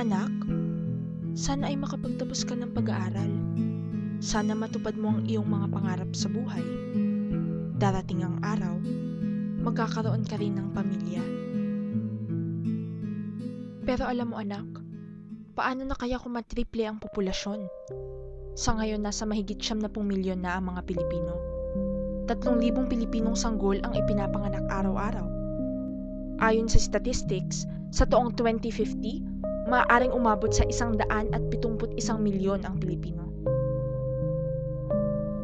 Anak, sana ay makapagtapos ka ng pag-aaral. Sana matupad mo ang iyong mga pangarap sa buhay. Darating ang araw, magkakaroon ka rin ng pamilya. Pero alam mo anak, paano na kaya kung matriple ang populasyon? Sa ngayon nasa mahigit 70 milyon na ang mga Pilipino. 3,000 Pilipinong sanggol ang ipinapanganak araw-araw. Ayon sa statistics, sa taong 2050, maaaring umabot sa 171 milyon ang Pilipino.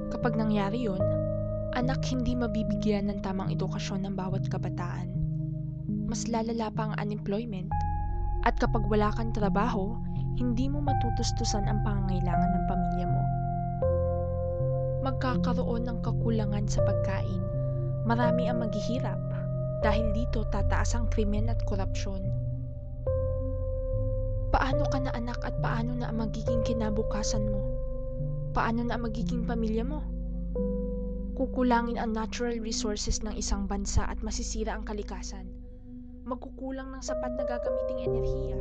Kapag nangyari yun, anak, hindi mabibigyan ng tamang edukasyon ng bawat kabataan. Mas lalala pa ang unemployment, at kapag wala kang trabaho, hindi mo matutustusan ang pangangailangan ng pamilya mo. Magkakaroon ng kakulangan sa pagkain, marami ang maghihirap, dahil dito tataas ang krimen at korupsyon. Paano ka na anak at paano na ang magiging kinabukasan mo? Paano na ang magiging pamilya mo? Kukulangin ang natural resources ng isang bansa at masisira ang kalikasan. Magkukulang ng sapat na gagamiting enerhiya.